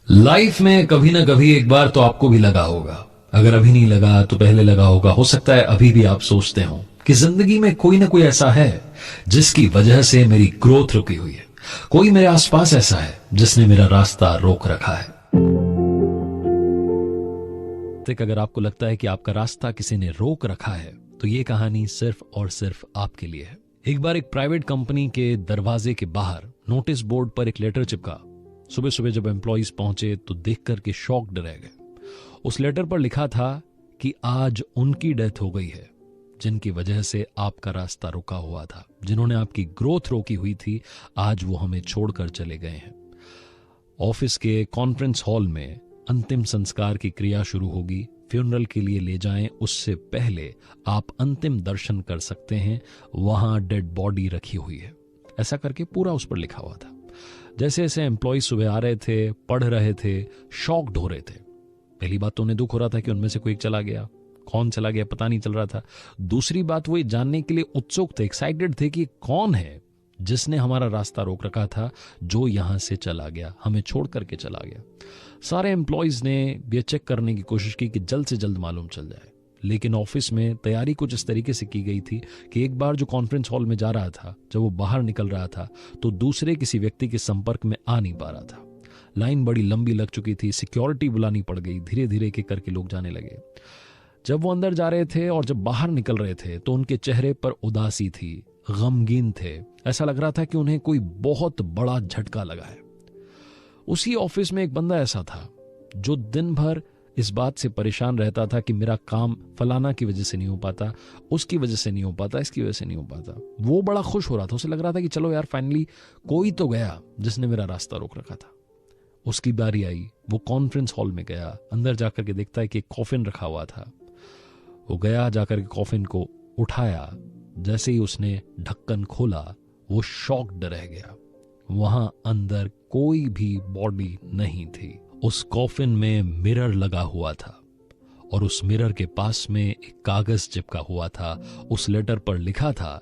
Life में कभी ना कभी एक बार तो आपको भी लगा होगा, अगर अभी नहीं लगा तो पहले लगा होगा। हो सकता है अभी भी आप सोचते हो कि जिंदगी में कोई ना कोई ऐसा है जिसकी वजह से मेरी ग्रोथ रुकी हुई है, कोई मेरे आसपास ऐसा है जिसने मेरा रास्ता रोक रखा है। अगर आपको लगता है कि आपका रास्ता किसी ने रोक रखा है तो ये कहानी सिर्फ और सिर्फ आपके लिए है। एक बार एक प्राइवेट कंपनी के दरवाजे के बाहर नोटिस बोर्ड पर एक लेटर चिपका। सुबह सुबह जब एम्प्लॉइज पहुंचे तो देख करके शॉक्ड रह गए। उस लेटर पर लिखा था कि आज उनकी डेथ हो गई है जिनकी वजह से आपका रास्ता रुका हुआ था, जिन्होंने आपकी ग्रोथ रोकी हुई थी, आज वो हमें छोड़कर चले गए हैं। ऑफिस के कॉन्फ्रेंस हॉल में अंतिम संस्कार की क्रिया शुरू होगी। फ्यूनरल के लिए ले जाएं उससे पहले आप अंतिम दर्शन कर सकते हैं, वहां डेड बॉडी रखी हुई है। ऐसा करके पूरा उस पर लिखा हुआ था। जैसे जैसे एम्प्लॉय सुबह आ रहे थे, पढ़ रहे थे, शॉक्ड हो रहे थे। पहली बात तो उन्हें दुख हो रहा था कि उनमें से कोई चला गया, कौन चला गया पता नहीं चल रहा था। दूसरी बात, वो ये जानने के लिए उत्सुक थे, एक्साइटेड थे कि कौन है जिसने हमारा रास्ता रोक रखा था, जो यहां से चला गया, हमें छोड़ करके चला गया। सारे एम्प्लॉयज ने ये चेक करने की कोशिश की कि जल्द से जल्द मालूम चल जाए, लेकिन ऑफिस में तैयारी कुछ इस तरीके से की गई थी कि एक बार जो कॉन्फ्रेंस हॉल में जा रहा था, जब वो बाहर निकल रहा था तो दूसरे किसी व्यक्ति के संपर्क में आ नहीं पा रहा था। लाइन बड़ी लंबी लग चुकी थी, सिक्योरिटी बुलानी पड़ गई, धीरे धीरे के करके लोग जाने लगे। जब वो अंदर जा रहे थे और जब बाहर निकल रहे थे तो उनके चेहरे पर उदासी थी, गमगीन थे। ऐसा लग रहा था कि उन्हें कोई बहुत बड़ा झटका लगा है। उसी ऑफिस में एक बंदा ऐसा था जो दिन भर इस बात से परेशान रहता था कि मेरा काम फलाना की वजह से नहीं हो पाता, उसकी वजह से नहीं हो पाता, इसकी वजह से नहीं हो पाता। वो बड़ा खुश हो रहा था, उसे लग रहा था कि चलो यार फाइनली कोई तो गया जिसने मेरा रास्ता रोक रखा था। उसकी बारी आई, वो कॉन्फ्रेंस हॉल में गया, अंदर जाकर के देखता है कि एक कॉफिन रखा हुआ था। वो गया, जाकर के कॉफिन को उठाया। जैसे ही उसने ढक्कन खोला वो शॉक्ड रह गया। वहां अंदर कोई भी बॉडी नहीं थी। उस कॉफिन में मिरर लगा हुआ था और उस मिरर के पास में एक कागज चिपका हुआ था। उस लेटर पर लिखा था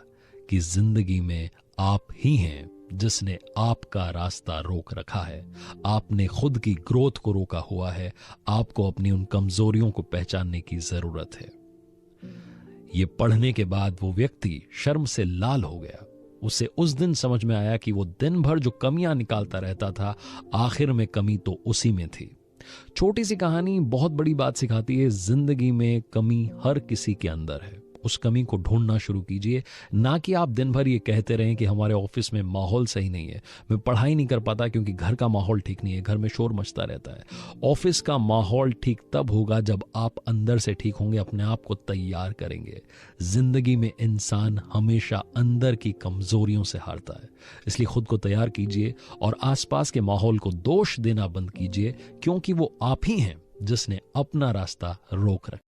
कि जिंदगी में आप ही हैं जिसने आपका रास्ता रोक रखा है, आपने खुद की ग्रोथ को रोका हुआ है, आपको अपनी उन कमजोरियों को पहचानने की जरूरत है। ये पढ़ने के बाद वो व्यक्ति शर्म से लाल हो गया। उसे उस दिन समझ में आया कि वो दिन भर जो कमियां निकालता रहता था, आखिर में कमी तो उसी में थी। छोटी सी कहानी बहुत बड़ी बात सिखाती है। जिंदगी में कमी हर किसी के अंदर है, उस कमी को ढूंढना शुरू कीजिए। ना कि आप दिन भर ये कहते रहें कि हमारे ऑफिस में माहौल सही नहीं है, मैं पढ़ाई नहीं कर पाता क्योंकि घर का माहौल ठीक नहीं है, घर में शोर मचता रहता है। ऑफिस का माहौल ठीक तब होगा जब आप अंदर से ठीक होंगे, अपने आप को तैयार करेंगे। जिंदगी में इंसान हमेशा अंदर की कमजोरियों से हारता है, इसलिए खुद को तैयार कीजिए और आसपास के माहौल को दोष देना बंद कीजिए, क्योंकि वो आप ही हैं जिसने अपना रास्ता रोक रखा।